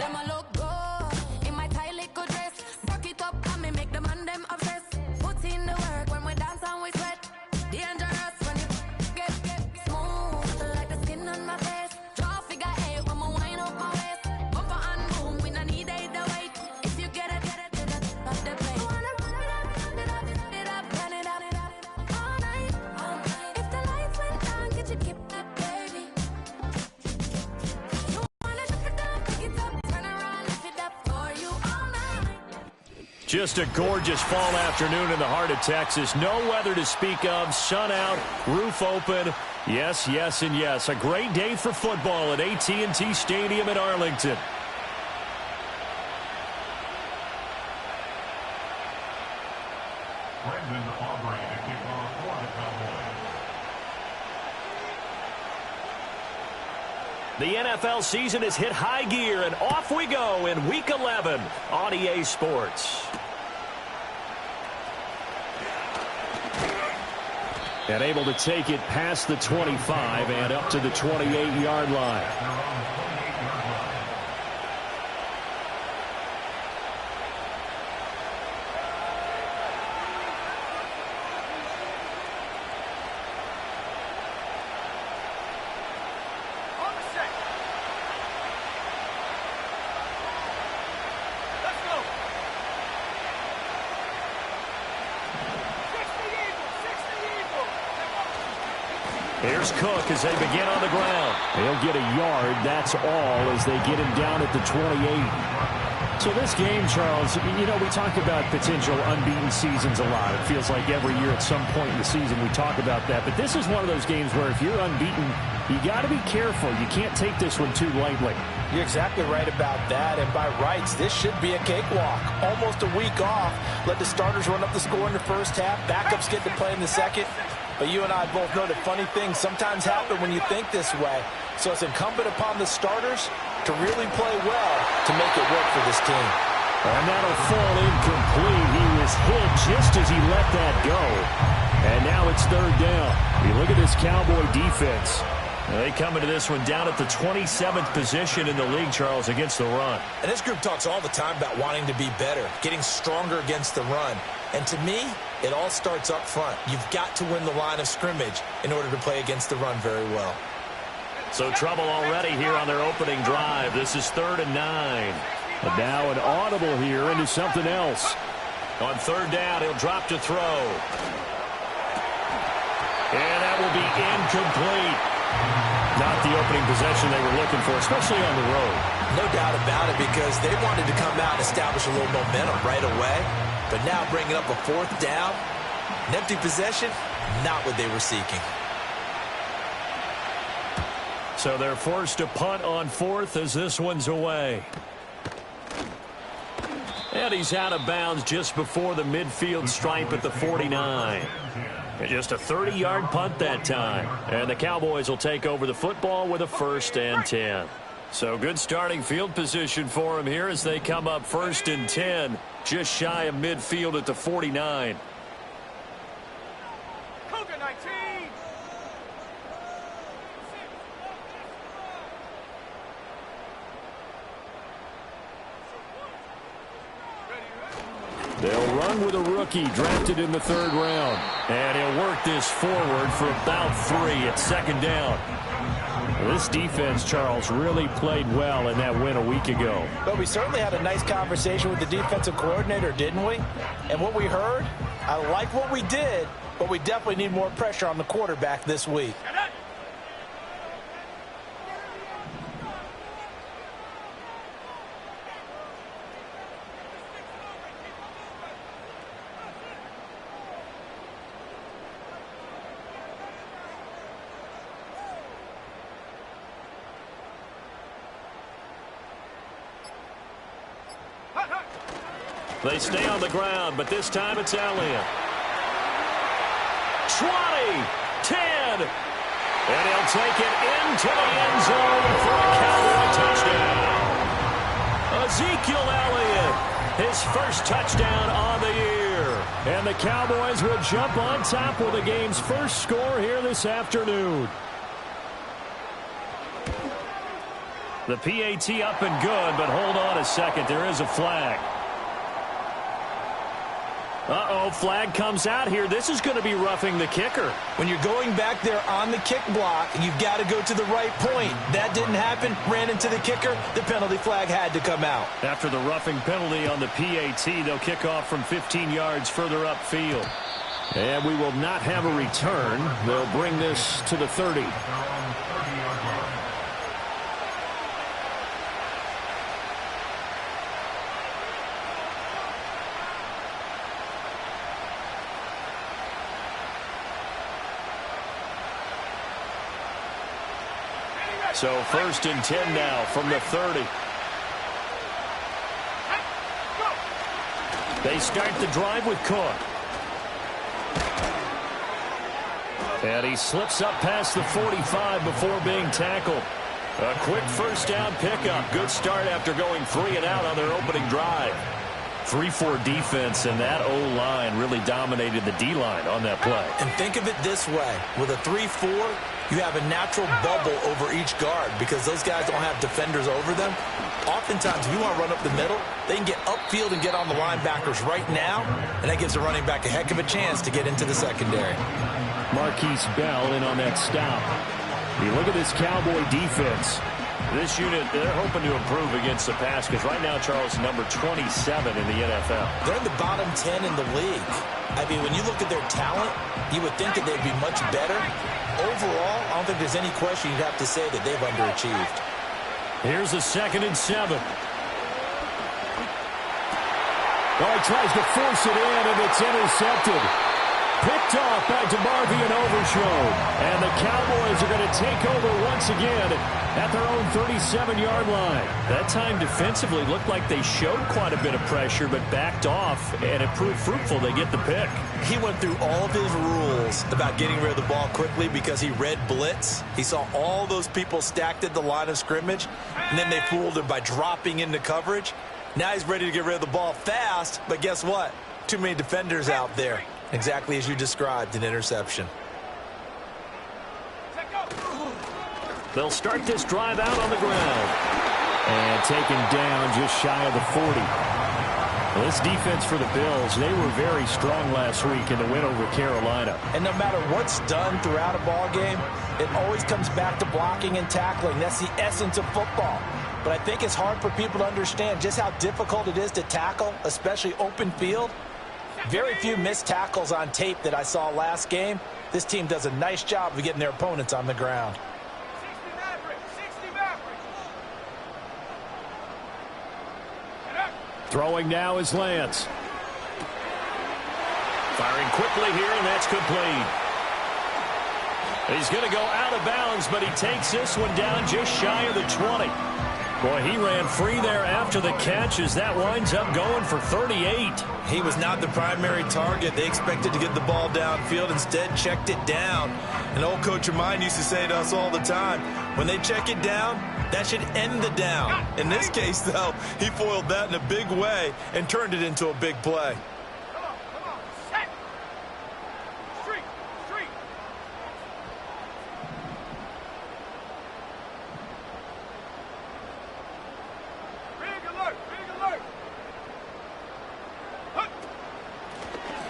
them a look good. In my tight little dress, rock it up and me make the man them obsessed. Put in the work when we dance and we sweat. Dangerous when you get smooth like the skin on my face. Draw figure eight when me wind up my waist. Bumper and boom, we no need it the weight. If you get it, off the plate. Wanna run it up, run it up, all night. If the lights went down, get you keep it, baby. You wanna drop it down, pick it up, turn around, lift it up for you all night. Just a gorgeous fall afternoon in the heart of Texas. No weather to speak of. Sun out, roof open. Yes, yes, and yes. A great day for football at AT&T Stadium in Arlington. The NFL season has hit high gear, and off we go in Week 11 on EA Sports. And able to take it past the 25 and up to the 28-yard line. Here's Cook as they begin on the ground. He'll get a yard. That's all as they get him down at the 28. So this game, Charles, you know, we talk about potential unbeaten seasons a lot. It feels like every year at some point in the season we talk about that. But this is one of those games where if you're unbeaten, you got to be careful. You can't take this one too lightly. You're exactly right about that. And by rights, this should be a cakewalk. Almost a week off. Let the starters run up the score in the first half. Backups get to play in the second. But you and I both know that funny things sometimes happen when you think this way. So it's incumbent upon the starters to really play well to make it work for this team. And that'll fall incomplete. He was hit just as he let that go. And now it's third down. You look at this Cowboy defense. They come into this one down at the 27th position in the league, Charles, against the run. And this group talks all the time about wanting to be better, getting stronger against the run. And to me, it all starts up front. You've got to win the line of scrimmage in order to play against the run very well. So trouble already here on their opening drive. This is 3rd and 9. But now an audible here into something else. On 3rd down, he'll drop to throw. And that will be incomplete. Not the opening possession they were looking for, especially on the road. No doubt about it, because they wanted to come out and establish a little momentum right away. But now bringing up a 4th down, an empty possession, not what they were seeking. So they're forced to punt on 4th as this one's away. And he's out of bounds just before the midfield stripe at the 49. And just a 30-yard punt that time. And the Cowboys will take over the football with a 1st and 10. So good starting field position for them here as they come up 1st and 10. Just shy of midfield at the 49. Cougar 19. They'll run with a rookie drafted in the 3rd round. And he'll work this forward for about 3 at 2nd down. This defense, Charles, really played well in that win a week ago. But we certainly had a nice conversation with the defensive coordinator, didn't we? And what we heard, I like what we did, but we definitely need more pressure on the quarterback this week. They stay on the ground, but this time it's Elliott. 20, 10, and he'll take it into the end zone for a Cowboy touchdown. Ezekiel Elliott, his first touchdown on the year. And the Cowboys will jump on top with the game's first score here this afternoon. The PAT up and good, but hold on a second. There is a flag. Uh-oh, flag comes out here. This is going to be roughing the kicker. When you're going back there on the kick block, you've got to go to the right point. That didn't happen. Ran into the kicker. The penalty flag had to come out. After the roughing penalty on the PAT, they'll kick off from 15 yards further upfield. And we will not have a return. They'll bring this to the 30. So 1st and 10 now from the 30. They start the drive with Cook. And he slips up past the 45 before being tackled. A quick first down pickup. Good start after going 3 and out on their opening drive. 3-4 defense, and that O-line really dominated the D-line on that play. And think of it this way. With a 3-4, you have a natural bubble over each guard because those guys don't have defenders over them. Oftentimes, if you want to run up the middle, they can get upfield and get on the linebackers right now, and that gives the running back a heck of a chance to get into the secondary. Marquise Bell in on that stop. You look at this Cowboy defense. This unit, they're hoping to improve against the pass because right now, Charles, number 27 in the NFL. They're in the bottom 10 in the league. I mean, when you look at their talent, you would think that they'd be much better. Overall, I don't think there's any question you'd have to say that they've underachieved. Here's a 2nd and 7. Oh, he tries to force it in, and it's intercepted. Picked off by DeMarvion and Overshown. And the Cowboys are going to take over once again at their own 37-yard line. That time defensively looked like they showed quite a bit of pressure but backed off, and it proved fruitful. They get the pick. He went through all of his rules about getting rid of the ball quickly because he read blitz. He saw all those people stacked at the line of scrimmage, and then they fooled him by dropping into coverage. Now he's ready to get rid of the ball fast, but guess what? Too many defenders out there. Exactly as you described, an interception. They'll start this drive out on the ground. And taken down just shy of the 40. Well, this defense for the Bills, they were very strong last week in the win over Carolina. And no matter what's done throughout a ball game, it always comes back to blocking and tackling. That's the essence of football. But I think it's hard for people to understand just how difficult it is to tackle, especially open field. Very few missed tackles on tape that I saw last game. This team does a nice job of getting their opponents on the ground. Throwing now is Lance. Firing quickly here, and that's complete. He's going to go out of bounds, but he takes this one down just shy of the 20. Boy, he ran free there after the catch as that winds up going for 38. He was not the primary target. They expected to get the ball downfield, instead checked it down. An old coach of mine used to say to us all the time, when they check it down, that should end the down. In this case, though, he foiled that in a big way and turned it into a big play.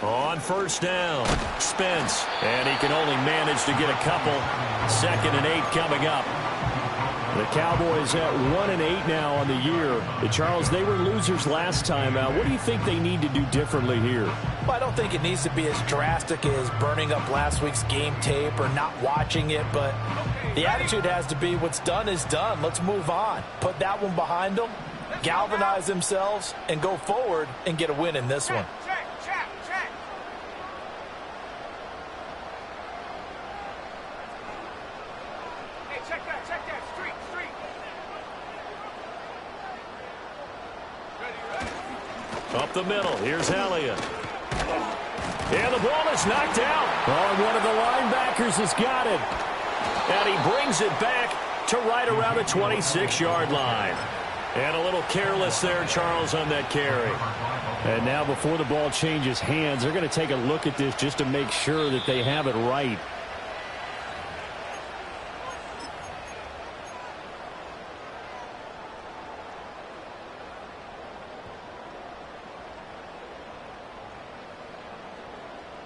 On first down, Spence, and he can only manage to get a couple. 2nd and 8 coming up. The Cowboys at 1-8 now on the year. Charles, they were losers last time out. What do you think they need to do differently here? Well, I don't think it needs to be as drastic as burning up last week's game tape or not watching it, but the attitude has to be what's done is done. Let's move on. Put that one behind them, galvanize themselves, and go forward and get a win in this one. Up the middle, here's Elliott. And the ball is knocked out. Oh, and one of the linebackers has got it. And he brings it back to right around the 26-yard line. And a little careless there, Charles, on that carry. And now before the ball changes hands, they're going to take a look at this just to make sure that they have it right.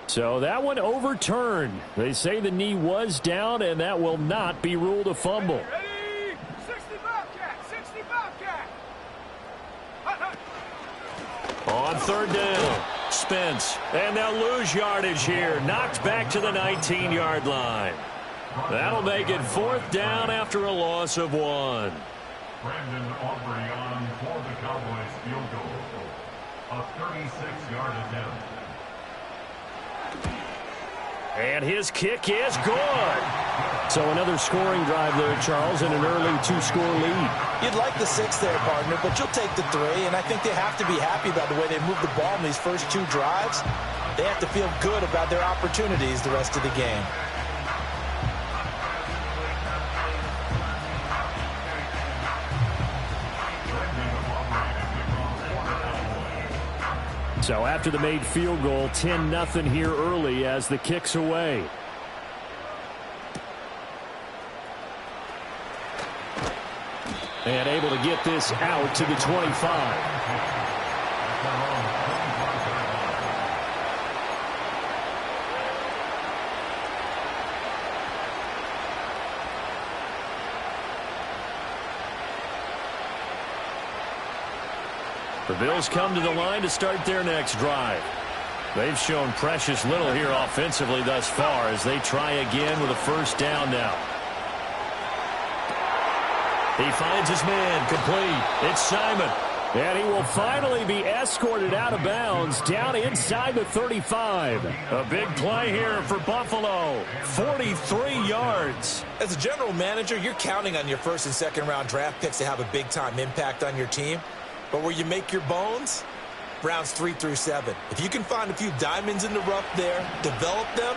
So that one overturned. They say the knee was down, and that will not be ruled a fumble. Ready? 60 Bobcat, 60 Bobcat. On third down, Spence. And they'll lose yardage here. Knocked back to the 19-yard line. That'll make it fourth down after a loss of 1. Brandon Aubrey on for the Cowboys field goal. A 36-yard attempt. And his kick is good. So another scoring drive there, Charles, and an early 2-score lead. You'd like the 6 there, partner, but you'll take the 3, and I think they have to be happy about the way they moved the ball in these first 2 drives. They have to feel good about their opportunities the rest of the game. So after the made field goal, 10-0 here early as the kick's away. And able to get this out to the 25. The Bills come to the line to start their next drive. They've shown precious little here offensively thus far as they try again with a first down now. He finds his man complete. It's Simon. And he will finally be escorted out of bounds down inside the 35. A big play here for Buffalo. 43 yards. As a general manager, you're counting on your first and second round draft picks to have a big-time impact on your team. But where you make your bones, rounds 3 through 7. If you can find a few diamonds in the rough there, develop them,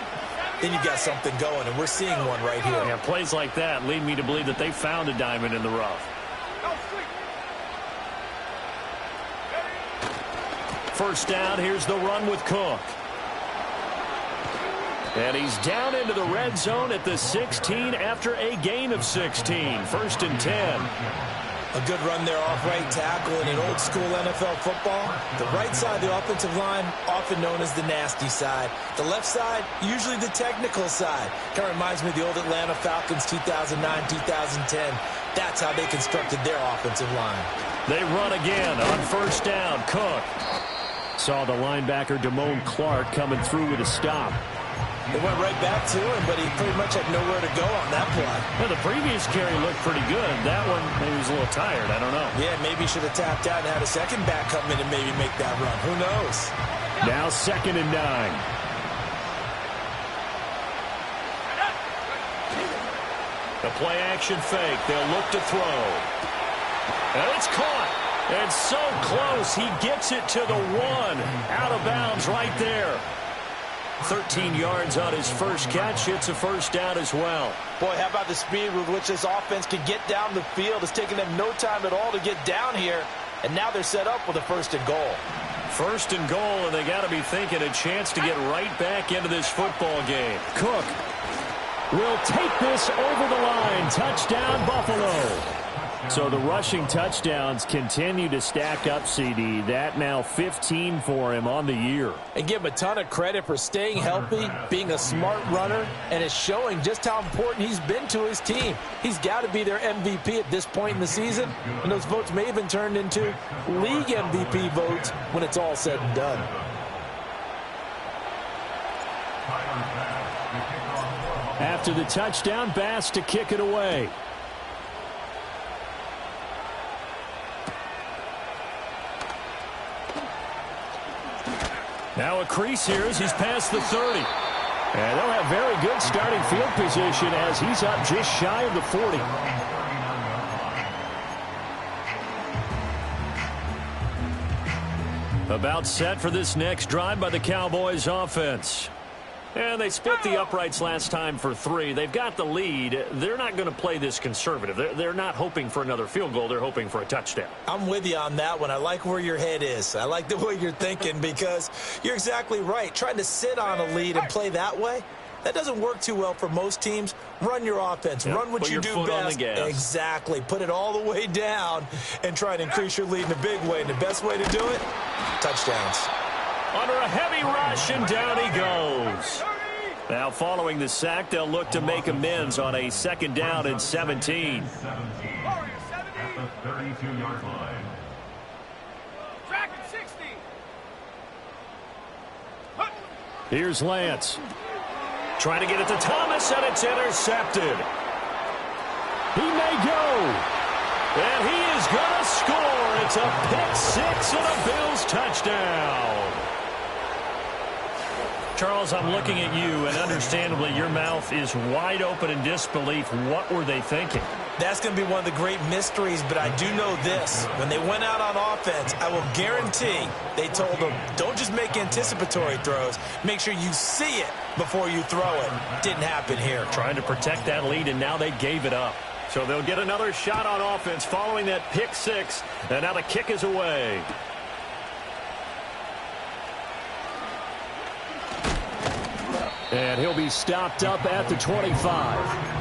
then you got something going, and we're seeing one right here. Yeah, plays like that lead me to believe that they found a diamond in the rough. First down, here's the run with Cook. And he's down into the red zone at the 16 after a gain of 16. First and 10. A good run there off right tackle in an old-school NFL football. The right side of the offensive line, often known as the nasty side. The left side, usually the technical side. Kind of reminds me of the old Atlanta Falcons 2009, 2010. That's how they constructed their offensive line. They run again on first down. Cook saw the linebacker Damone Clark coming through with a stop. They went right back to him, but he pretty much had nowhere to go on that play. Well, the previous carry looked pretty good. That one, maybe he was a little tired. I don't know. Yeah, maybe he should have tapped out and had a second back come in and maybe make that run. Who knows? Now 2nd and 9. The play action fake. They'll look to throw. And it's caught. And so close. He gets it to the 1. Out of bounds right there. 13 yards on his first catch. It's a first down as well. Boy, how about the speed with which this offense can get down the field? It's taken them no time at all to get down here. And now they're set up with a 1st and goal. 1st and goal, and they got to be thinking a chance to get right back into this football game. Cook will take this over the line. Touchdown, Buffalo. So the rushing touchdowns continue to stack up, CD. That now 15 for him on the year. And give him a ton of credit for staying healthy, being a smart runner, and it's showing just how important he's been to his team. He's got to be their MVP at this point in the season, and those votes may even turn into league MVP votes when it's all said and done. After the touchdown, Bass to kick it away. Now a crease here as he's past the 30. And they'll have very good starting field position as he's up just shy of the 40. About set for this next drive by the Cowboys offense. And they split the uprights last time for 3. They've got the lead. They're not going to play this conservative. They're not hoping for another field goal. They're hoping for a touchdown. I'm with you on that one. I like where your head is. I like the way you're thinking because you're exactly right. Trying to sit on a lead and play that way, that doesn't work too well for most teams. Run your offense. Yep. Run what you do best. Exactly. Put it all the way down and try and increase your lead in a big way. And the best way to do it, touchdowns. under a heavy rush, and down he goes. Now, following the sack, they'll look to make amends on a 2nd down and 17. At the 32-yard line. Track at 60. Here's Lance. Trying to get it to Thomas, and it's intercepted. He may go. And he is going to score. It's a pick six and a Bills touchdown. Charles, I'm looking at you, and understandably your mouth is wide open in disbelief. What were they thinking? That's going to be one of the great mysteries, but I do know this. When they went out on offense, I will guarantee they told them, don't just make anticipatory throws. Make sure you see it before you throw it. Didn't happen here. Trying to protect that lead, and now they gave it up. So they'll get another shot on offense following that pick six, and now the kick is away. And he'll be stopped up at the 25.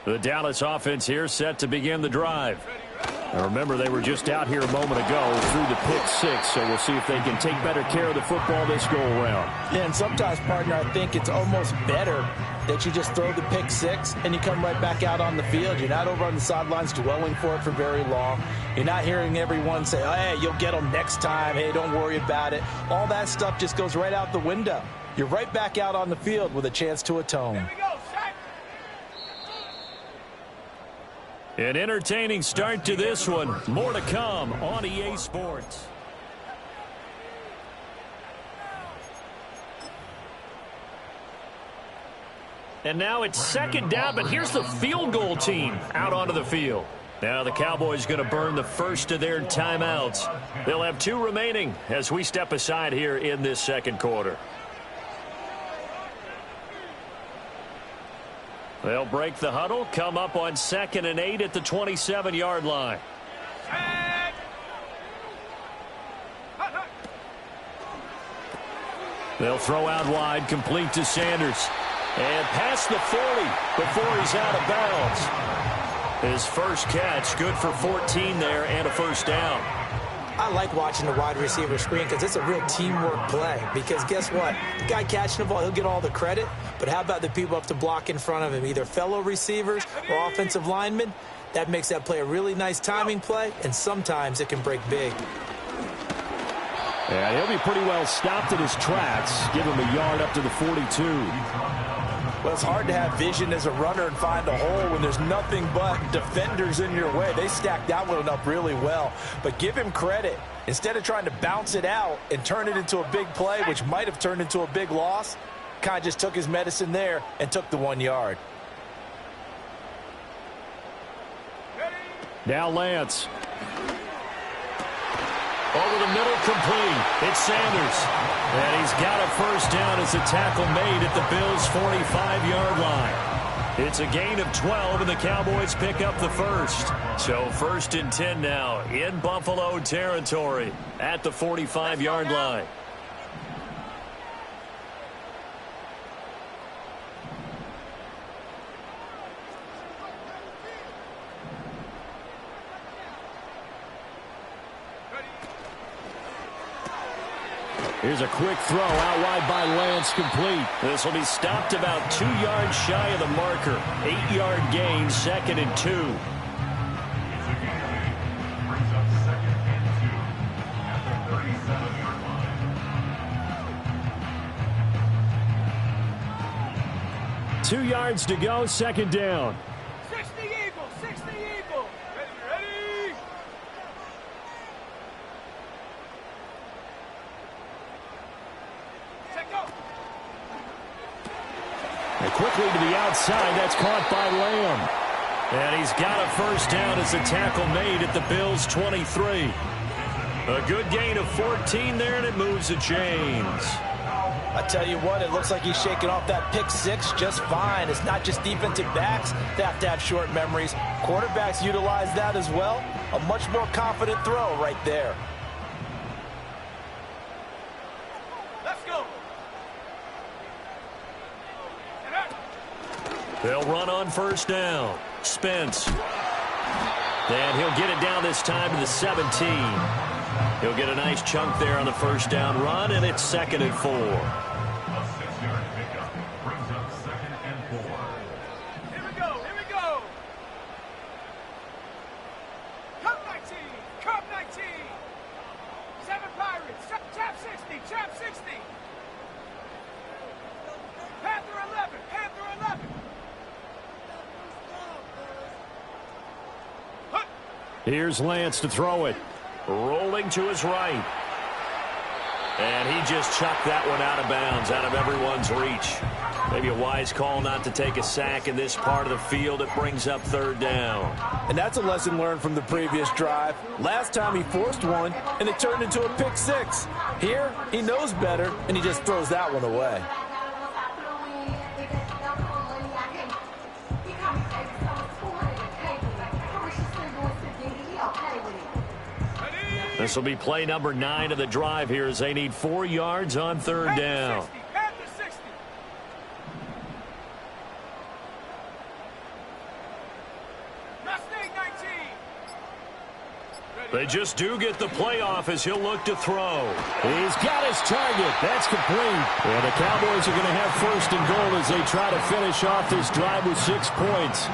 The Dallas offense here set to begin the drive. Now remember, they were just out here a moment ago through the pick six, so we'll see if they can take better care of the football this go-around. Yeah, and sometimes, partner, I think it's almost better that you just throw the pick six and you come right back out on the field. You're not over on the sidelines dwelling for it for very long. You're not hearing everyone say, oh, hey, you'll get them next time. Hey, don't worry about it. All that stuff just goes right out the window. You're right back out on the field with a chance to atone. Here we go, sack. An entertaining start to this one. More to come on EA Sports. And now it's 2nd down, but here's the field goal team out onto the field. Now the Cowboys going to burn the first of their timeouts. They'll have 2 remaining as we step aside here in this 2nd quarter. They'll break the huddle, come up on 2nd and 8 at the 27-yard line. They'll throw out wide, complete to Sanders. And past the 40 before he's out of bounds. His first catch, good for 14 there and a first down. I like watching the wide receiver screen because it's a real teamwork play. Because guess what? The guy catching the ball, he'll get all the credit. But how about the people up to block in front of him, either fellow receivers or offensive linemen? That makes that play a really nice timing play, and sometimes it can break big. And he'll be pretty well stopped in his tracks. Give him a yard up to the 42. Well, it's hard to have vision as a runner and find a hole when there's nothing but defenders in your way. They stacked that one up really well. But give him credit. Instead of trying to bounce it out and turn it into a big play, which might have turned into a big loss, kind of just took his medicine there and took the 1 yard. Now Lance. Over the middle, complete. It's Sanders. And he's got a first down as a tackle made at the Bills' 45-yard line. It's a gain of 12, and the Cowboys pick up the first. So 1st and 10 now in Buffalo territory at the 45-yard line. Here's a quick throw out wide by Lance, complete. This will be stopped about 2 yards shy of the marker. 8-yard gain, 2nd and 2. Brings up 2nd and 2 at the 37-yard line. 2 yards to go, 2nd down. 60 Eagle, 60 Eagle. Ready. And quickly to the outside, that's caught by Lamb. And he's got a first down as a tackle made at the Bills' 23. A good gain of 14 there, and it moves the chains. I tell you what, it looks like he's shaking off that pick six just fine. It's not just defensive backs that have to have short memories. Quarterbacks utilize that as well. A much more confident throw right there. Let's go. They'll run on first down. Spence. And he'll get it down this time to the 17. He'll get a nice chunk there on the first down run, and it's 2nd and 4. A 6-yard pickup brings up 2nd and 4. Here we go. Here we go. Cup 19. Cup 19. 7 Pirates. Chap 60. Chap 60. Panther 11. Panther 11. Here's Lance to throw it. Rolling to his right. And he just chucked that one out of bounds, out of everyone's reach. Maybe a wise call not to take a sack in this part of the field. It brings up 3rd down. And that's a lesson learned from the previous drive. Last time he forced one, and it turned into a pick six. Here, he knows better, and he just throws that one away. This will be play number 9 of the drive here as they need 4 yards on 3rd down. Panther 60. Mustang 19. They just do get the playoff as he'll look to throw. He's got his target. That's complete. And the Cowboys are going to have 1st and goal as they try to finish off this drive with 6 points.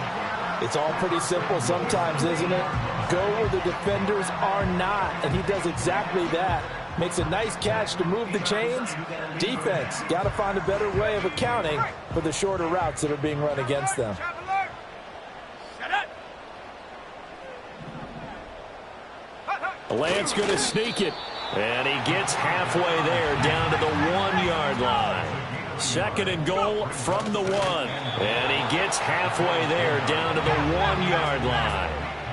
It's all pretty simple sometimes, isn't it? Go where the defenders are not, and he does exactly that. Makes a nice catch to move the chains. Defense, got to find a better way of accounting for the shorter routes that are being run against them. Lance going to sneak it, and he gets halfway there down to the 1-yard line. 2nd and goal from the 1. And he gets halfway there down to the 1-yard line.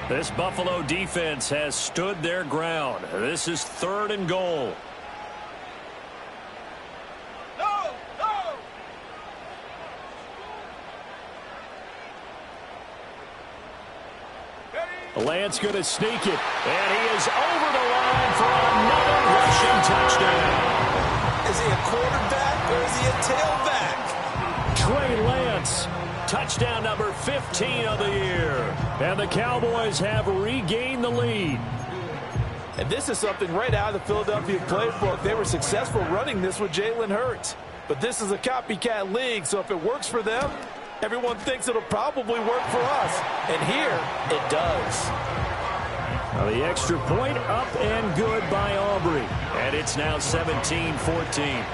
This Buffalo defense has stood their ground. This is 3rd and goal. Lance going to sneak it, and he is over the line for another rushing touchdown. Is he a quarterback or is he a tailback? Trey Lance, touchdown number 15 of the year. And the Cowboys have regained the lead. And this is something right out of the Philadelphia playbook. They were successful running this with Jalen Hurts. But this is a copycat league, so if it works for them, everyone thinks it'll probably work for us. And here, it does. Now the extra point up and good by Aubrey. And it's now 17-14.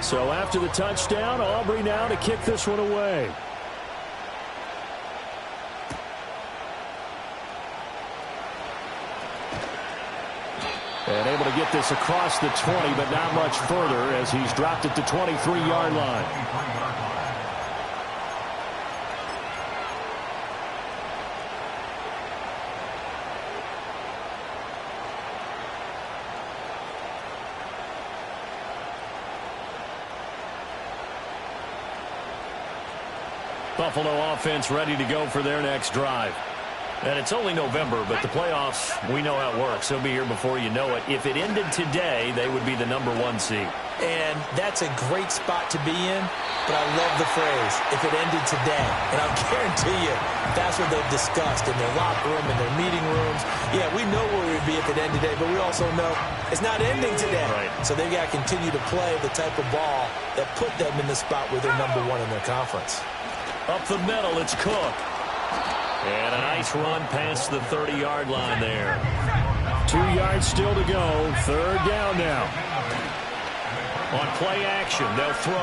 So after the touchdown, Aubrey now to kick this one away. And able to get this across the 20, but not much further as he's dropped it to 23-yard line. Buffalo offense ready to go for their next drive. And it's only November, but the playoffs, we know how it works. They'll be here before you know it. If it ended today, they would be the number 1 seed. And that's a great spot to be in, but I love the phrase, if it ended today. And I'll guarantee you, that's what they've discussed in their locker room, in their meeting rooms. Yeah, we know where we'd be if it ended today, but we also know it's not ending today. Right. So they've got to continue to play the type of ball that put them in the spot where they're number 1 in their conference. Up the middle, it's Cook. And a nice run past the 30-yard line there. 2 yards still to go. 3rd down now. On play action, they'll throw.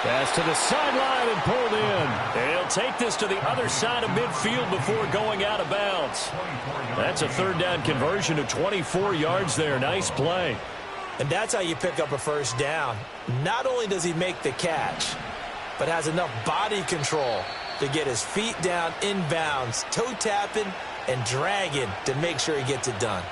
Pass to the sideline and pulled in. They'll take this to the other side of midfield before going out of bounds. That's a 3rd down conversion of 24 yards there. Nice play. And that's how you pick up a first down. Not only does he make the catch, but has enough body control to get his feet down inbounds, toe tapping and dragging to make sure he gets it done.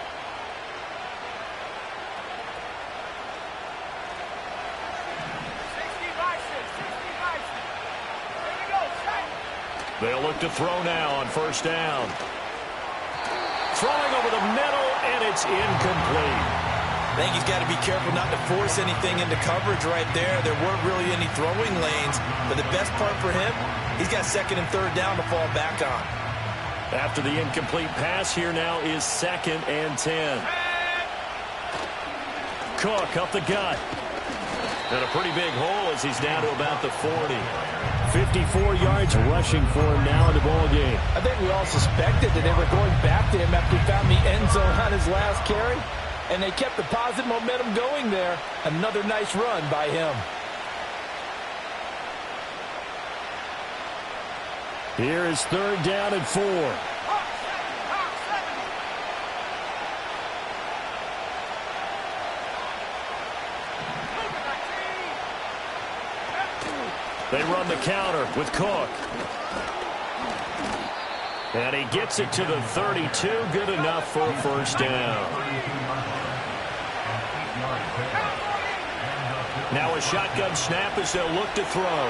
They'll look to throw now on first down. Throwing over the middle, and it's incomplete. I think he's got to be careful not to force anything into coverage right there. There weren't really any throwing lanes, but the best part for him, he's got second and third down to fall back on. After the incomplete pass, here now is 2nd and 10. Cook up the gut. And a pretty big hole as he's down to about the 40. 54 yards rushing for him now in the ball game. I think we all suspected that they were going back to him after he found the end zone on his last carry. And they kept the positive momentum going there. Another nice run by him. Here is 3rd down and 4. They run the counter with Cook. And he gets it to the 32. Good enough for a first down. Now a shotgun snap as they'll look to throw.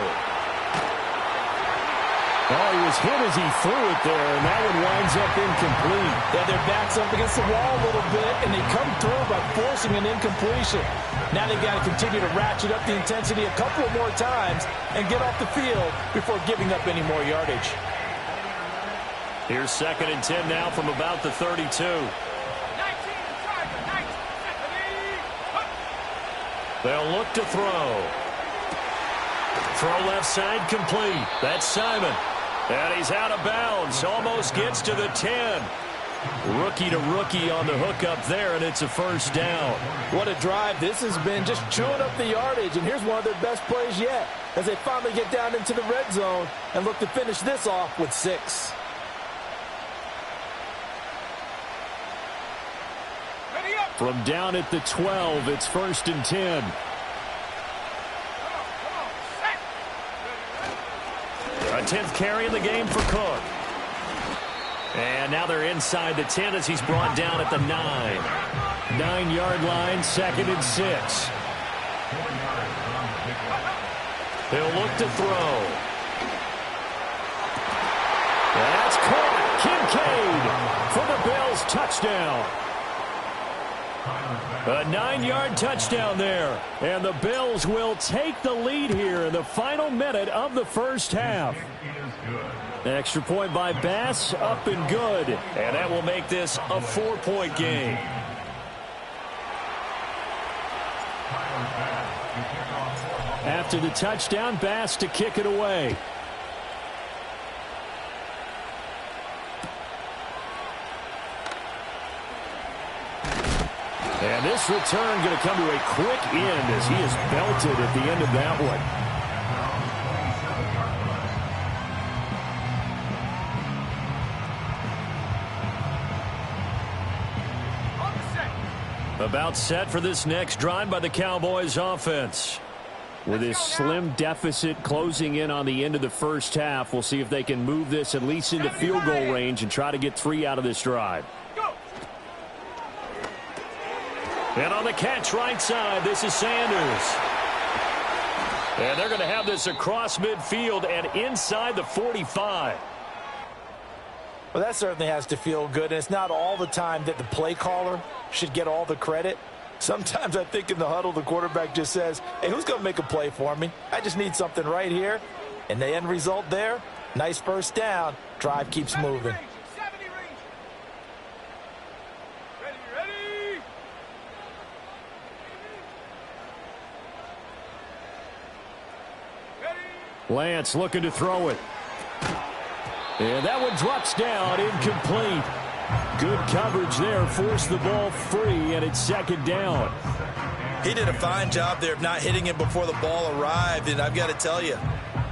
Oh, he was hit as he threw it there, and that one winds up incomplete. Yeah, their back's up against the wall a little bit, and they come through by forcing an incompletion. Now they've got to continue to ratchet up the intensity a couple of more times and get off the field before giving up any more yardage. Here's 2nd and 10 now from about the 32. They'll look to throw. Throw left side complete. That's Simon. And he's out of bounds. Almost gets to the 10. Rookie to rookie on the hook up there, and it's a first down. What a drive this has been, just chewing up the yardage. And here's one of their best plays yet as they finally get down into the red zone and look to finish this off with 6. From down at the 12, it's 1st and 10. A 10th carry in the game for Cook. And now they're inside the 10 as he's brought down at the 9. 9-yard line, 2nd and 6. He'll look to throw. That's caught. Kincaid for the Bills touchdown. A 9-yard touchdown there. And the Bills will take the lead here in the final minute of the first half. Extra point by Bass, up and good. And that will make this a 4-point game. After the touchdown, Bass to kick it away. And this return going to come to a quick end as he is belted at the end of that one. About set for this next drive by the Cowboys offense. With this slim deficit closing in on the end of the first half, we'll see if they can move this at least into field goal range and try to get 3 out of this drive. And on the catch right side, this is Sanders. And they're going to have this across midfield and inside the 45. Well, that certainly has to feel good, and it's not all the time that the play caller should get all the credit. Sometimes I think in the huddle, the quarterback just says, hey, who's going to make a play for me? I just need something right here. And the end result there, nice first down. Drive keeps moving. Lance looking to throw it. And that one drops down, incomplete. Good coverage there, forced the ball free, and it's 2nd down. He did a fine job there of not hitting it before the ball arrived, and I've got to tell you,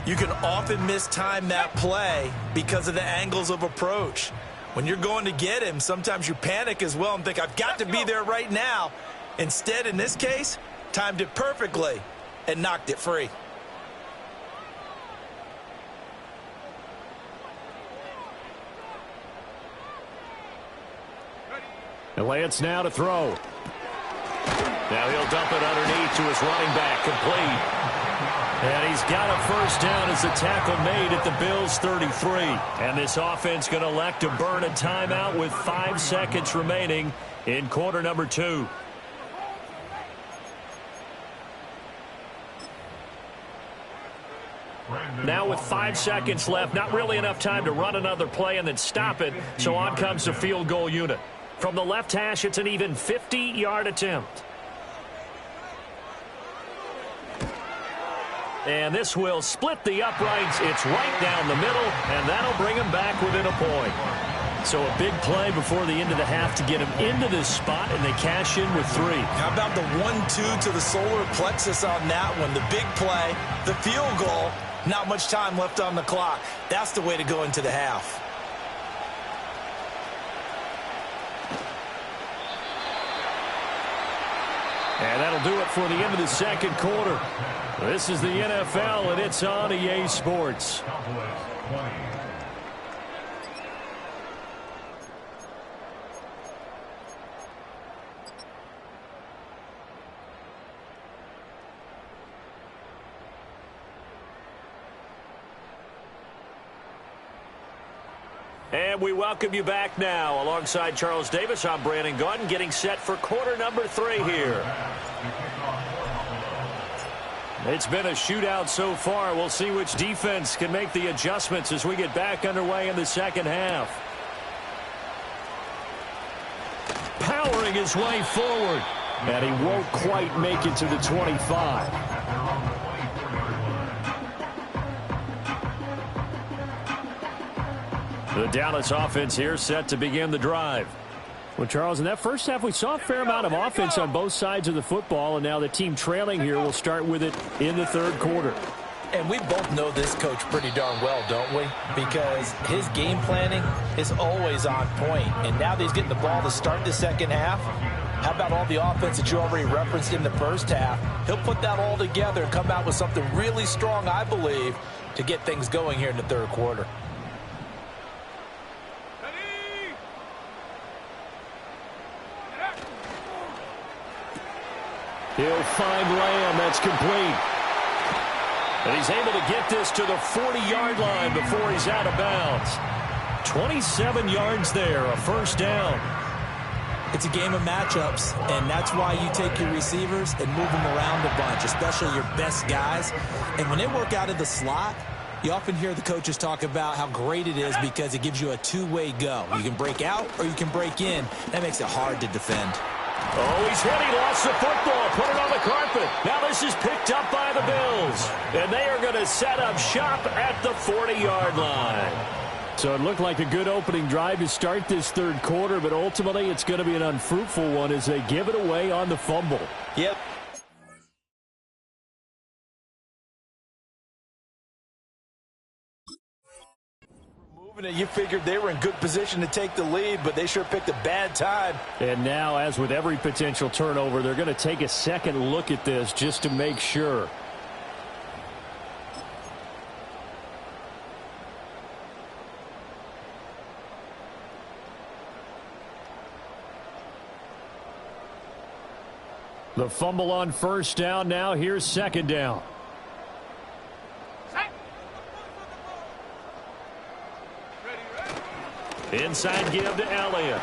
you can often mistime that play because of the angles of approach. When you're going to get him, sometimes you panic as well and think, I've got to be there right now. Instead, in this case, timed it perfectly and knocked it free. And Lance now to throw. Now he'll dump it underneath to his running back, complete. And he's got a first down as the tackle made at the Bills' 33. And this offense going to elect to burn a timeout with 5 seconds remaining in quarter number 2. Now with 5 seconds left, not really enough time to run another play and then stop it. So on comes the field goal unit. From the left hash, it's an even 50-yard attempt. And this will split the uprights. It's right down the middle, and that'll bring him back within a point. So a big play before the end of the half to get him into this spot, and they cash in with 3. How about the 1-2 to the solar plexus on that one? The big play, the field goal, not much time left on the clock. That's the way to go into the half. And that'll do it for the end of the second quarter. This is the NFL, and it's on EA Sports. And we welcome you back now. Alongside Charles Davis, I'm Brandon Gaudin, getting set for quarter number 3 here. It's been a shootout so far. We'll see which defense can make the adjustments as we get back underway in the second half. Powering his way forward. And he won't quite make it to the 25. The Dallas offense here set to begin the drive. Well, Charles, in that first half, we saw a fair amount of offense on both sides of the football, and now the team trailing here will start with it in the third quarter. And we both know this coach pretty darn well, don't we? Because his game planning is always on point. And now that he's getting the ball to start the second half, how about all the offense that you already referenced in the first half? He'll put that all together and come out with something really strong, I believe, to get things going here in the third quarter. He'll find Lamb. That's complete. And he's able to get this to the 40-yard line before he's out of bounds. 27 yards there, a first down. It's a game of matchups, and that's why you take your receivers and move them around a bunch, especially your best guys. And when they work out of the slot, you often hear the coaches talk about how great it is because it gives you a two-way go. You can break out or you can break in. That makes it hard to defend. Oh, he's hit. He lost the football. Put it on the carpet. Now this is picked up by the Bills. And they are going to set up shop at the 40-yard line. So it looked like a good opening drive to start this third quarter, but ultimately it's going to be an unfruitful one as they give it away on the fumble. Yep. You figured they were in good position to take the lead, but they sure picked a bad time. And now, as with every potential turnover, they're going to take a second look at this just to make sure. The fumble on first down. Now here's second down. Inside give to Elliott.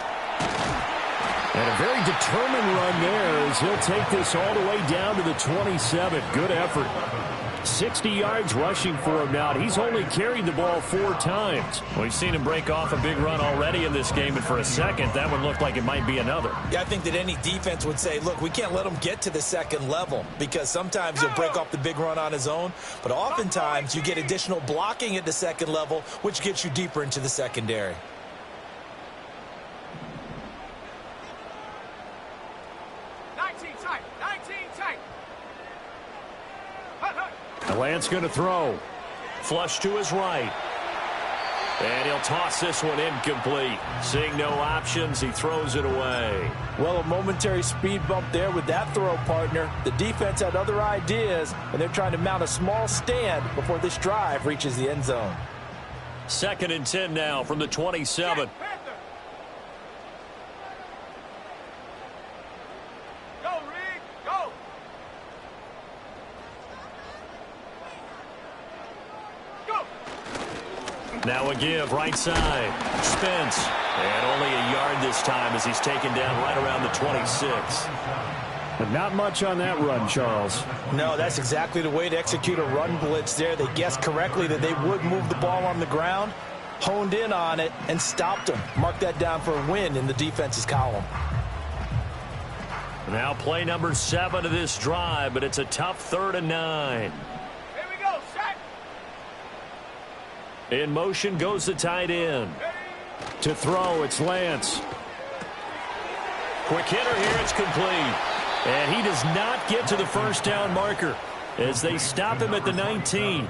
And a very determined run there as he'll take this all the way down to the 27. Good effort. 60 yards rushing for him now. He's only carried the ball 4 times. We've seen him break off a big run already in this game, and for a second, that one looked like it might be another. Yeah, I think that any defense would say, look, we can't let him get to the second level because sometimes he'll break off the big run on his own, but oftentimes you get additional blocking at the second level, which gets you deeper into the secondary. Lance going to throw. Flush to his right. And he'll toss this one incomplete. Seeing no options, he throws it away. Well, a momentary speed bump there with that throw, partner. The defense had other ideas, and they're trying to mount a small stand before this drive reaches the end zone. 2nd and 10 now from the 27. Go, Reed, go. Go. Now a give, right side. Spence. And only a yard this time as he's taken down right around the 26. But not much on that run, Charles. No, that's exactly the way to execute a run blitz there. They guessed correctly that they would move the ball on the ground, honed in on it, and stopped them. Mark that down for a win in the defense's column. Now play number 7 of this drive, but it's a tough 3rd and 9. Here we go, set. In motion goes the tight end. To throw, it's Lance. Quick hitter here, it's complete. And he does not get to the first down marker as they stop him at the 19.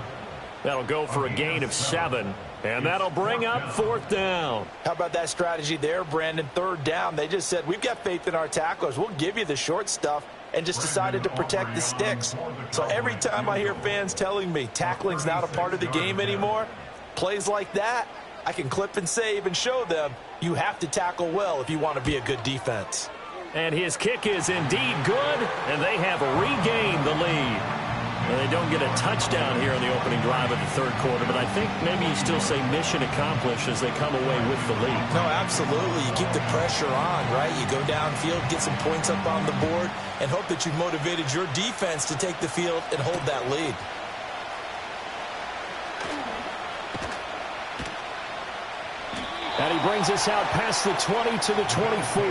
That'll go for a gain of 7, and that'll bring up 4th down. How about that strategy there, Brandon? 3rd down. They just said, we've got faith in our tacklers. We'll give you the short stuff, and just decided to protect the sticks. So every time I hear fans telling me tackling's not a part of the game anymore, plays like that, I can clip and save and show them you have to tackle well if you want to be a good defense. And his kick is indeed good, and they have regained the lead. And they don't get a touchdown here in the opening drive of the 3rd quarter, but I think maybe you still say mission accomplished as they come away with the lead. No, absolutely. You keep the pressure on, right? You go downfield, get some points up on the board, and hope that you've motivated your defense to take the field and hold that lead. And he brings us out past the 20 to the 24.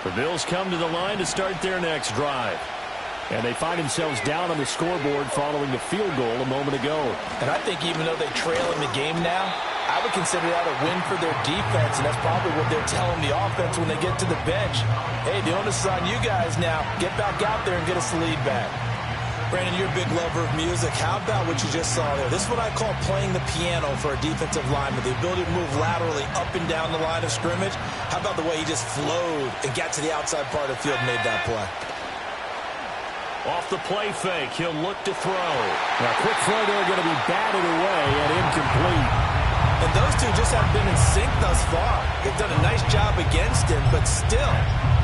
The Bills come to the line to start their next drive. And they find themselves down on the scoreboard following the field goal a moment ago. And I think even though they trail in the game now, I would consider that a win for their defense, and that's probably what they're telling the offense when they get to the bench. Hey, the onus is on you guys now. Get back out there and get us the lead back. Brandon, you're a big lover of music. How about what you just saw there? This is what I call playing the piano for a defensive lineman, the ability to move laterally up and down the line of scrimmage. How about the way he just flowed and got to the outside part of the field and made that play? Off the play fake, he'll look to throw. Now, quick throw there, going to be batted away and incomplete. And those two just haven't been in sync thus far. They've done a nice job against him, but still,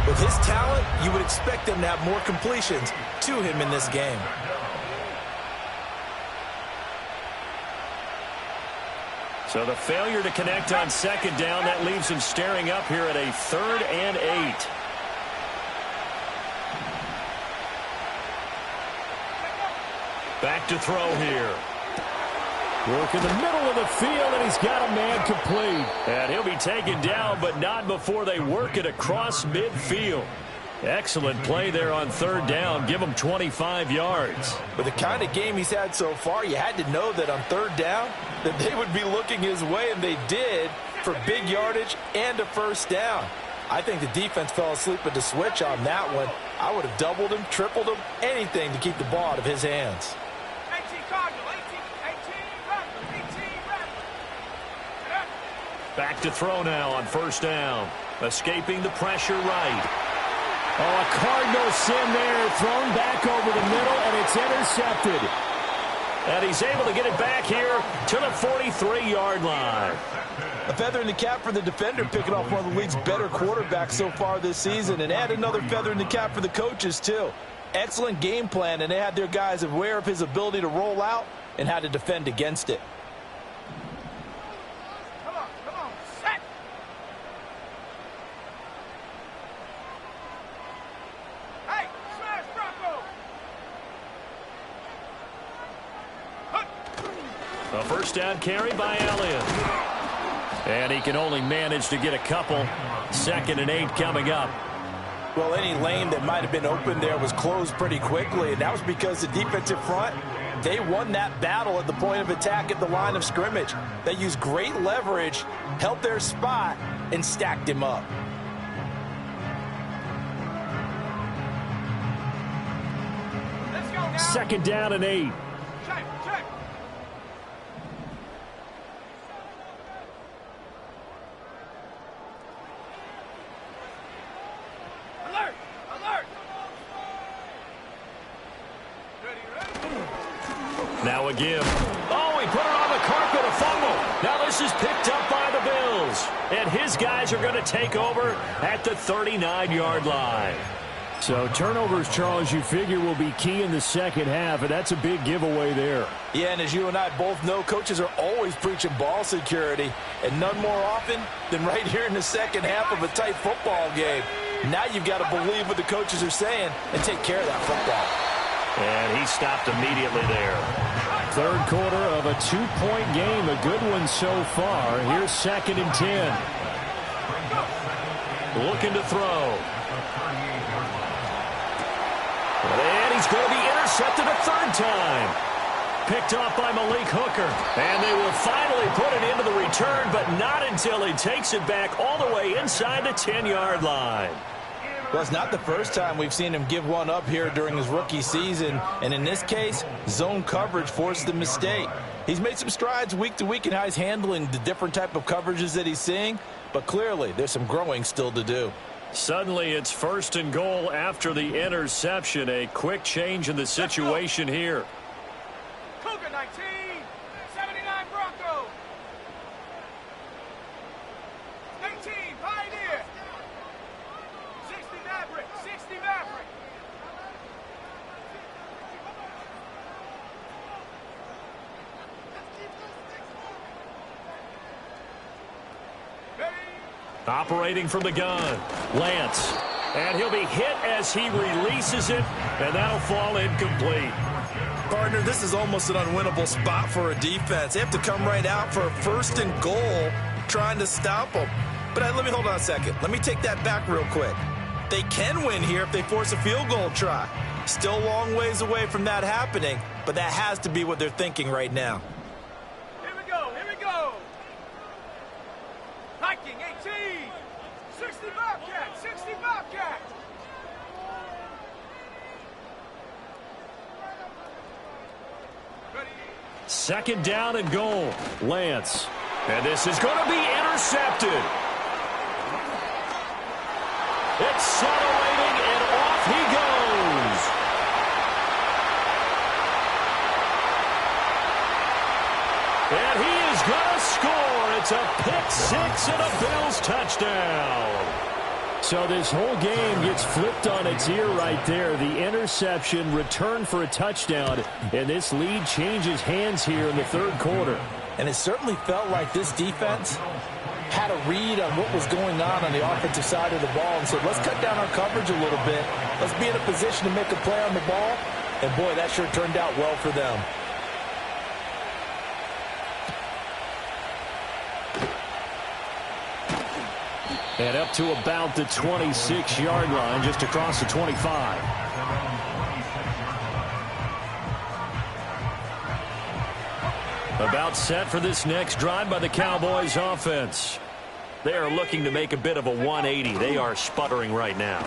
with his talent, you would expect them to have more completions to him in this game. So the failure to connect on 2nd down, that leaves him staring up here at a 3rd and 8. Back to throw here. Work in the middle of the field, and he's got a man complete. And he'll be taken down, but not before they work it across midfield. Excellent play there on 3rd down. Give him 25 yards. With the kind of game he's had so far, you had to know that on 3rd down that they would be looking his way, and they did, for big yardage and a 1st down. I think the defense fell asleep at the switch on that one. I would have doubled him, tripled him, anything to keep the ball out of his hands. 18 Cardinal, 18 Raptor, 18 Raptor. Back to throw now on 1st down. Escaping the pressure right. Oh, a Cardinal sin there, thrown back over the middle, and it's intercepted. And he's able to get it back here to the 43-yard line. A feather in the cap for the defender, picking off one of the league's better quarterbacks so far this season, and add another feather in the cap for the coaches, too. Excellent game plan, and they had their guys aware of his ability to roll out and how to defend against it. Come on, set. Hey, smash Bronco. A 1st down carry by Elliott. And he can only manage to get a couple. 2nd and 8 coming up. Well, any lane that might have been open there was closed pretty quickly, and that was because the defensive front They won that battle at the point of attack at the line of scrimmage. They used great leverage, held their spot, and stacked him up. Let's go now. 2nd down and 8. Check, check. Alert, alert. Ready, ready. Now again. Oh, he put it on the carpet, a fumble. Now this is picked up by the Bills. And his guys are going to take over at the 39-yard line. So turnovers, Charles, you figure will be key in the second half, and that's a big giveaway there. Yeah, and as you and I both know, coaches are always preaching ball security, and none more often than right here in the second half of a tight football game. Now you've got to believe what the coaches are saying and take care of that football. And he stopped immediately there. Third quarter of a 2-point game, a good one so far. Here's 2nd and 10. Looking to throw. And he's going to be intercepted a 3rd time. Picked off by Malik Hooker. And they will finally put it into the return, but not until he takes it back all the way inside the 10-yard line. Well, it's not the first time we've seen him give one up here during his rookie season. And in this case, zone coverage forced the mistake. He's made some strides week to week in how he's handling the different type of coverages that he's seeing. But clearly, there's some growing still to do. Suddenly, it's 1st and goal after the interception. A quick change in the situation here. Cougar 19, 79 Bronco. 18 Pioneer. 60 Maverick, 60 Maverick. Ready? Operating from the gun, Lance. And he'll be hit as he releases it, and that'll fall incomplete. Partner, this is almost an unwinnable spot for a defense. They have to come right out for a 1st and goal trying to stop them. But let me hold on a second. Let me take that back real quick. They can win here if they force a field goal try. Still a long ways away from that happening, but that has to be what they're thinking right now. Here we go, here we go. Viking 18, 60 Bobcat, 60 Bobcat. Ready? 2nd down and goal, Lance. And this is going to be intercepted. Accelerating, and off he goes. And he is going to score. It's a pick 6 and a Bills touchdown. So this whole game gets flipped on its ear right there. The interception, return for a touchdown, and this lead changes hands here in the 3rd quarter. And it certainly felt like this defense had a read on what was going on the offensive side of the ball and said, let's cut down our coverage a little bit. Let's be in a position to make a play on the ball. And, boy, that sure turned out well for them. And up to about the 26-yard line, just across the 25. About set for this next drive by the Cowboys offense. They are looking to make a bit of a 180. They are sputtering right now.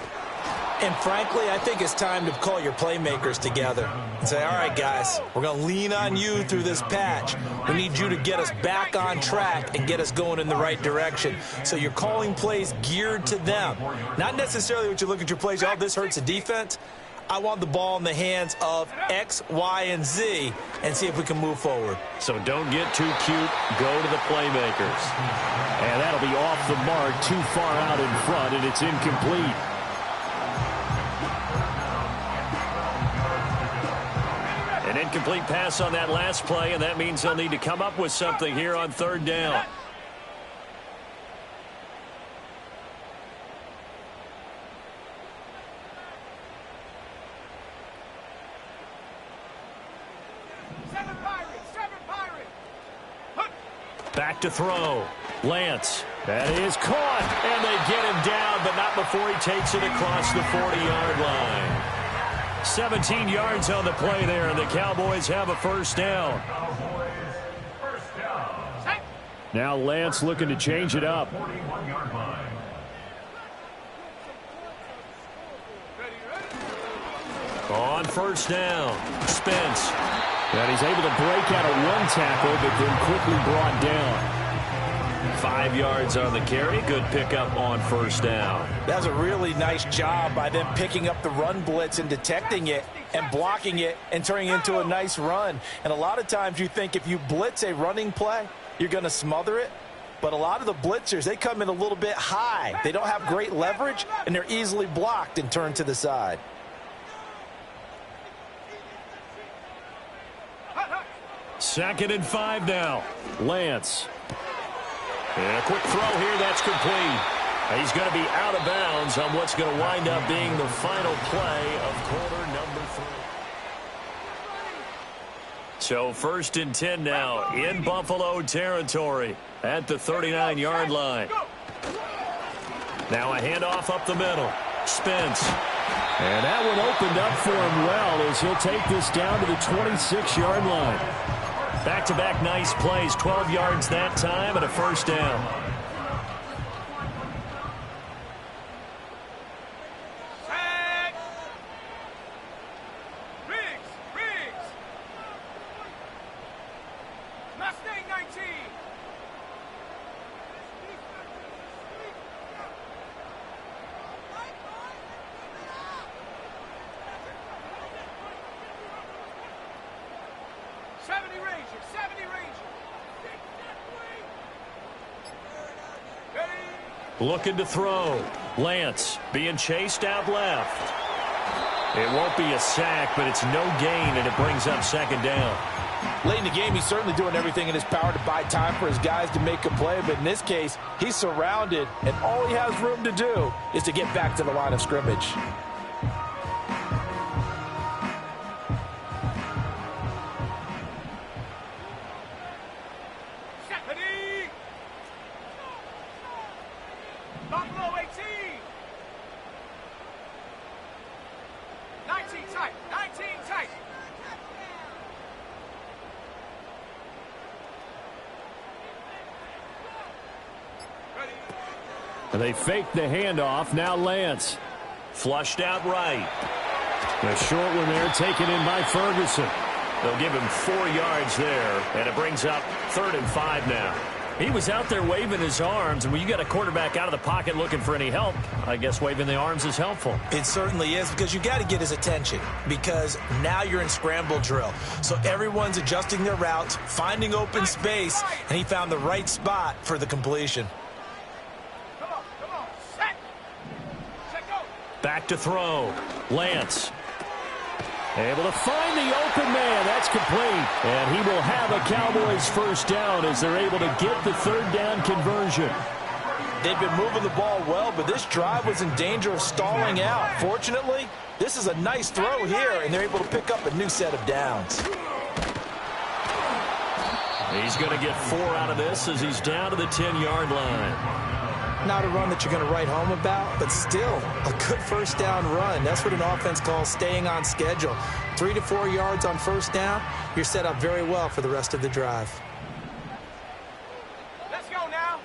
And frankly, I think it's time to call your playmakers together and say, all right, guys, we're going to lean on you through this patch. We need you to get us back on track and get us going in the right direction. So you're calling plays geared to them. Not necessarily what you look at your plays, oh, this hurts the defense. I want the ball in the hands of X, Y, and Z and see if we can move forward. So don't get too cute. Go to the playmakers. And that'll be off the mark, too far out in front, and it's incomplete. An incomplete pass on that last play, and that means they'll need to come up with something here on 3rd down. Back to throw. Lance. That is caught. And they get him down, but not before he takes it across the 40-yard line. 17 yards on the play there, and the Cowboys have a first down. Cowboys first down. Now Lance looking to change it up. 41-yard line. On first down, Spence. And he's able to break out of one tackle, but then quickly brought down. 5 yards on the carry. Good pickup on first down. That was a really nice job by them picking up the run blitz and detecting it and blocking it and turning it into a nice run. And a lot of times you think if you blitz a running play, you're going to smother it. But a lot of the blitzers, they come in a little bit high. They don't have great leverage, and they're easily blocked and turned to the side. Second and 5 now. Lance. And a quick throw here, that's complete. He's going to be out of bounds on what's going to wind up being the final play of quarter number 3. So first and 10 now in Buffalo territory at the 39-yard line. Now a handoff up the middle. Spence. And that one opened up for him well as he'll take this down to the 26-yard line. Back-to-back nice plays, 12 yards that time and a first down. Riggs. Mustang 19. Looking to throw. Lance being chased out left. It won't be a sack, but it's no gain, and it brings up second down. Late in the game, he's certainly doing everything in his power to buy time for his guys to make a play. But in this case, he's surrounded, and all he has room to do is to get back to the line of scrimmage. Buffalo 18. 19 tight. 19 tight. Ready. And they fake the handoff. Now Lance. Flushed out right. A short one there taken in by Ferguson. They'll give him 4 yards there, and it brings up 3rd and 5 now. He was out there waving his arms, and when you got a quarterback out of the pocket looking for any help, I guess waving the arms is helpful. It certainly is, because you got to get his attention, because now you're in scramble drill. So everyone's adjusting their routes, finding open space, and he found the right spot for the completion. Come on. Set. Set, go. Back to throw. Lance. Able to find the open man. That's complete. And he will have a Cowboys first down as they're able to get the 3rd down conversion. They've been moving the ball well, but this drive was in danger of stalling out. Fortunately, this is a nice throw here, and they're able to pick up a new set of downs. He's going to get 4 out of this as he's down to the 10-yard line. Not a run that you're going to write home about, but still a good first down run. That's what an offense calls staying on schedule. 3 to 4 yards on first down, you're set up very well for the rest of the drive. Let's go now.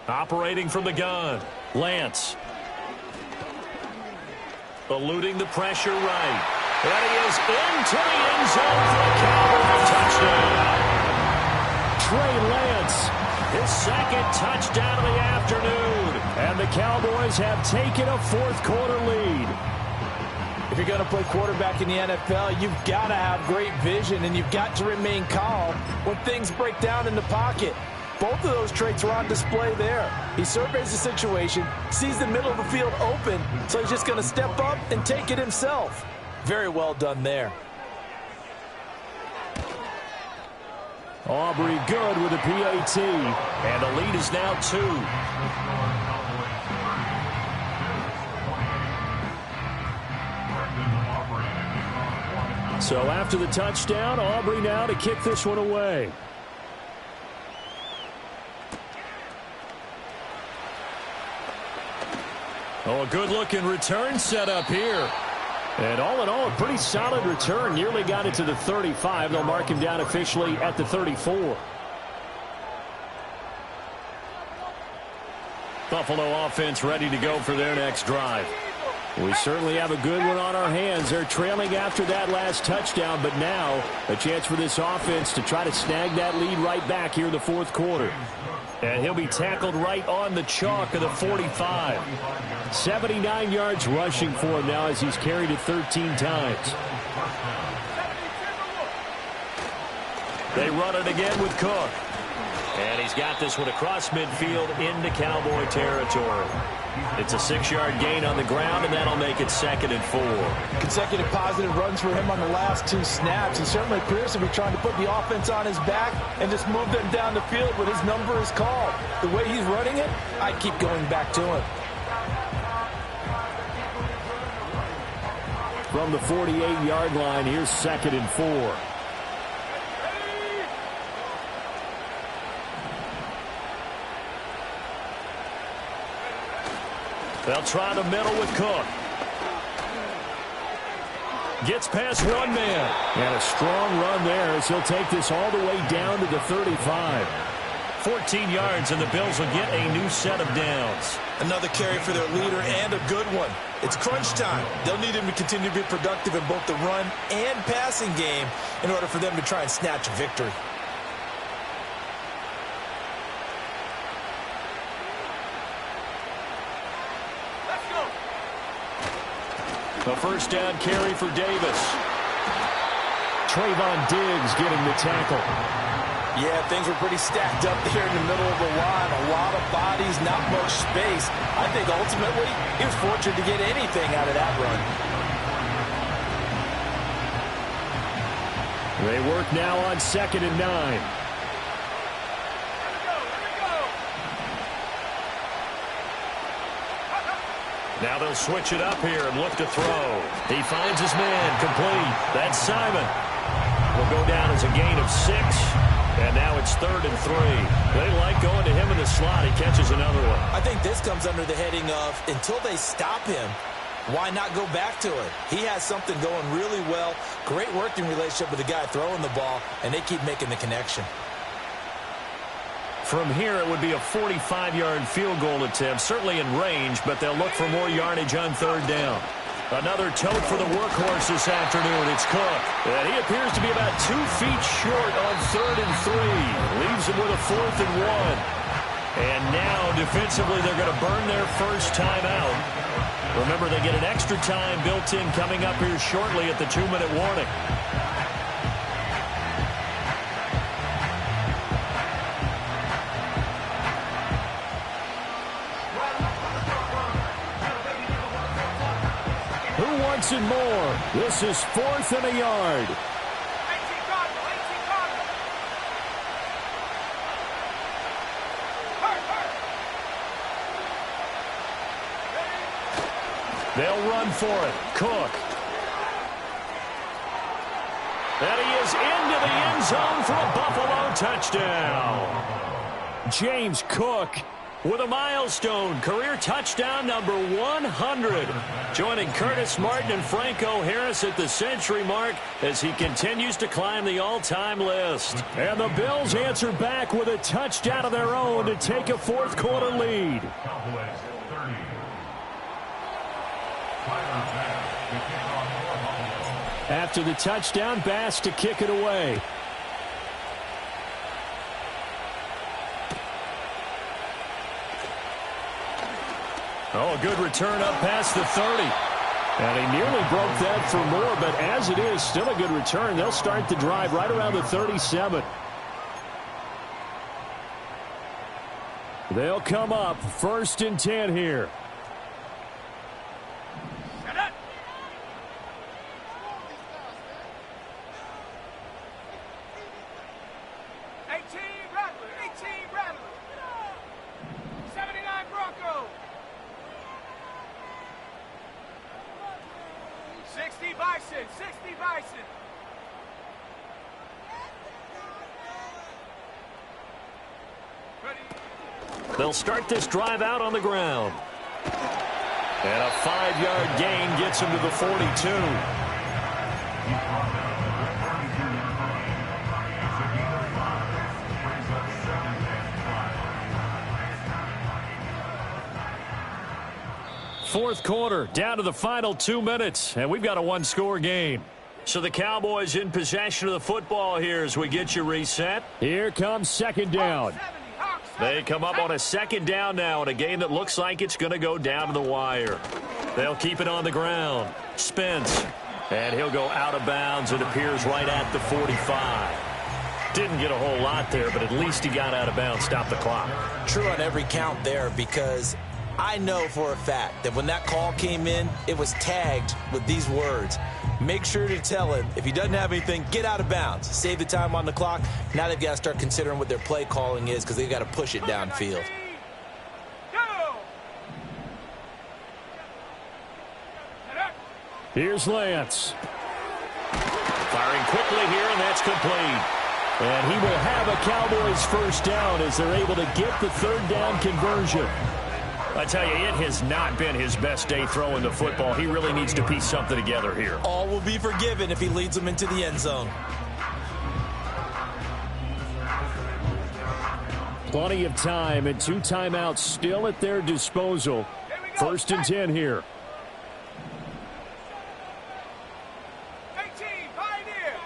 Operating from the gun. Lance. Eluding the pressure right. And he is into the end zone for a Cowboy touchdown. Trey Lance, his 2nd touchdown of the afternoon. And the Cowboys have taken a 4th quarter lead. If you're going to play quarterback in the NFL, you've got to have great vision, and you've got to remain calm when things break down in the pocket. Both of those traits are on display there. He surveys the situation, sees the middle of the field open, so he's just going to step up and take it himself. Very well done there. Aubrey good with a PAT, and the lead is now 2. So after the touchdown, Aubrey now to kick this one away. Oh, a good-looking return set up here. And all in all, a pretty solid return. Nearly got it to the 35. They'll mark him down officially at the 34. Buffalo offense ready to go for their next drive. We certainly have a good one on our hands. They're trailing after that last touchdown, but now a chance for this offense to try to snag that lead right back here in the fourth quarter. And he'll be tackled right on the chalk of the 45. 79 yards rushing for him now as he's carried it 13 times. They run it again with Cook. And he's got this one across midfield into Cowboy territory. It's a 6-yard gain on the ground, and that'll make it 2nd and 4. Consecutive positive runs for him on the last 2 snaps. He certainly appears to be trying to put the offense on his back and just move them down the field when his number is called. The way he's running it, I keep going back to him. From the 48-yard line, here's 2nd and 4. They'll try the middle with Cook. Gets past one man. And a strong run there as he'll take this all the way down to the 35. 14 yards, and the Bills will get a new set of downs. Another carry for their leader, and a good one. It's crunch time. They'll need him to continue to be productive in both the run and passing game in order for them to try and snatch a victory. A first down carry for Davis. Trayvon Diggs getting the tackle. Yeah, things were pretty stacked up there in the middle of the line. A lot of bodies, not much space. I think ultimately he was fortunate to get anything out of that run. They work now on 2nd and 9. Now they'll switch it up here and look to throw. He finds his man, complete. That's Simon. Will go down as a gain of 6. And now it's 3rd and 3. They like going to him in the slot. He catches another one. I think this comes under the heading of, until they stop him, why not go back to it? He has something going really well. Great working relationship with the guy throwing the ball, and they keep making the connection. From here, it would be a 45-yard field goal attempt, certainly in range, but they'll look for more yardage on 3rd down. Another tote for the workhorse this afternoon. It's Cook. And he appears to be about 2 feet short on 3rd and 3. Leaves him with a 4th and 1. And now, defensively, they're going to burn their first time out. Remember, they get an extra time built in coming up here shortly at the 2-minute warning. And more. This is 4th and a yard. 18 Cardinal. They'll run for it. Cook. And he is into the end zone for a Buffalo touchdown. James Cook with a milestone career touchdown number 100. Joining Curtis Martin and Franco Harris at the century mark as he continues to climb the all-time list. And the Bills answer back with a touchdown of their own to take a 4th quarter lead. After the touchdown, Bass to kick it away. Oh, a good return up past the 30. And he nearly broke that for more, but as it is, still a good return. They'll start the drive right around the 37. They'll come up 1st and 10 here. Shut up. 18 Rattler. 79 Bronco. 60 Bison, 60 Bison. Ready. They'll start this drive out on the ground. And a 5-yard gain gets him to the 42. Fourth quarter, down to the final 2 minutes, and we've got a one-score game. So the Cowboys in possession of the football here as we get you reset. Here comes second down. They come up on a second down now in a game that looks like it's going to go down to the wire. They'll keep it on the ground. Spence, and he'll go out of bounds. It appears right at the 45. Didn't get a whole lot there, but at least he got out of bounds, stopped the clock. True on every count there, because I know for a fact that when that call came in, it was tagged with these words. Make sure to tell him, if he doesn't have anything, get out of bounds. Save the time on the clock. Now they've got to start considering what their play calling is because they've got to push it downfield. Here's Lance. Firing quickly here, and that's complete. And he will have a Cowboys first down as they're able to get the third down conversion. I tell you, it has not been his best day throwing the football. He really needs to piece something together here. All will be forgiven if he leads them into the end zone. Plenty of time and 2 timeouts still at their disposal. First and 10 here. 18, Pioneer.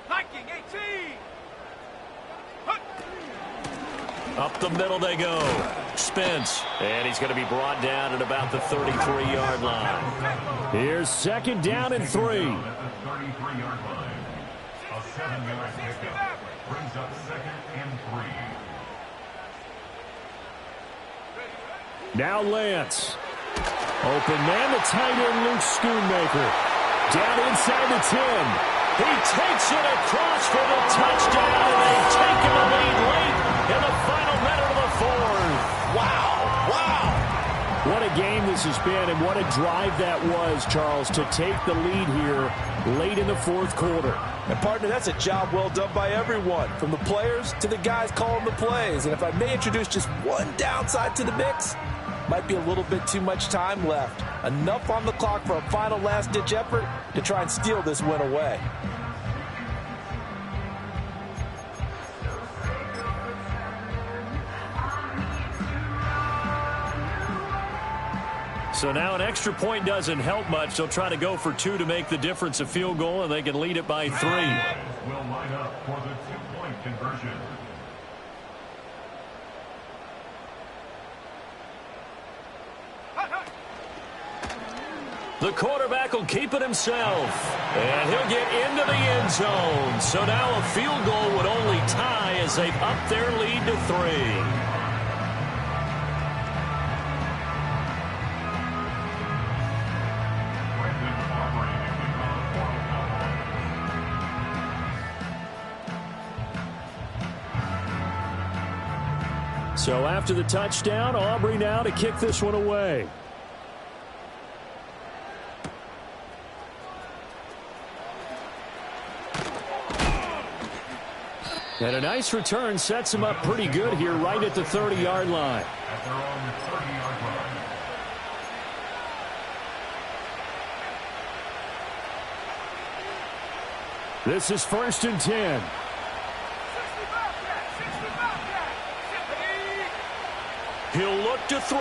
Viking, 18. Up the middle they go. Spence. And he's going to be brought down at about the 33-yard line. Here's second down and 3. At the 33-yard line. A 7-yard pickup brings up second and 3. Now Lance. Open man, the tight end, Luke Schoonmaker. Down inside the 10. He takes it across for the touchdown, and they've taken the lead late in the final minute of the fourth. Wow. What a game this has been, and what a drive that was, Charles, to take the lead here late in the fourth quarter. And, partner, that's a job well done by everyone, from the players to the guys calling the plays. And if I may introduce just one downside to the mix, might be a little bit too much time left. Enough on the clock for a final last-ditch effort to try and steal this win away. So now an extra point doesn't help much. They'll try to go for 2 to make the difference a field goal, and they can lead it by 3. Will line up for the 2-point conversion. The quarterback will keep it himself, and he'll get into the end zone. So now a field goal would only tie as they've upped their lead to 3. So after the touchdown, Aubrey now to kick this one away. And a nice return sets him up pretty good here right at the 30-yard line. At their own 30-yard line. This is first and 10. He'll look to throw.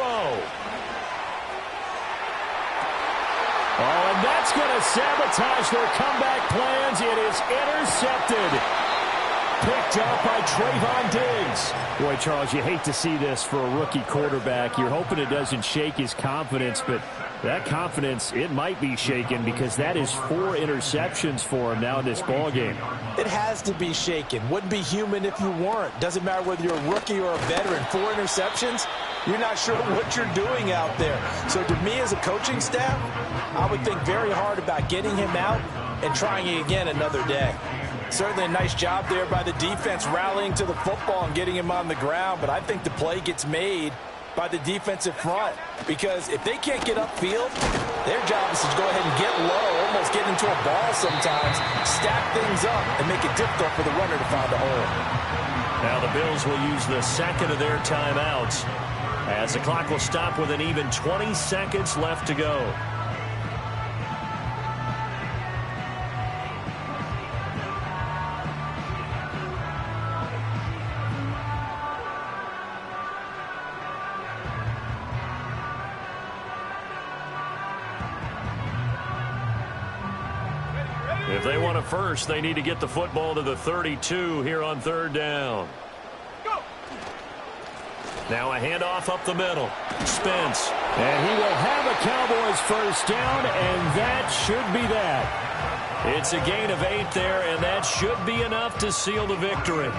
Oh, and that's going to sabotage their comeback plans. It is intercepted. Picked up by Trayvon Diggs. Boy, Charles, you hate to see this for a rookie quarterback. You're hoping it doesn't shake his confidence, but that confidence, it might be shaken because that is 4 interceptions for him now in this ballgame. It has to be shaken. Wouldn't be human if you weren't. Doesn't matter whether you're a rookie or a veteran. 4 interceptions, you're not sure what you're doing out there. So to me as a coaching staff, I would think very hard about getting him out and trying it again another day. Certainly a nice job there by the defense rallying to the football and getting him on the ground, but I think the play gets made by the defensive front, because if they can't get upfield, their job is to go ahead and get low, almost get into a ball sometimes, stack things up, and make it difficult for the runner to find a hole. Now the Bills will use the second of their timeouts as the clock will stop with an even 20 seconds left to go. If they want a first, they need to get the football to the 32 here on third down. Go. Now a handoff up the middle. Spence. And he will have a Cowboys first down, and that should be that. It's a gain of 8 there, and that should be enough to seal the victory.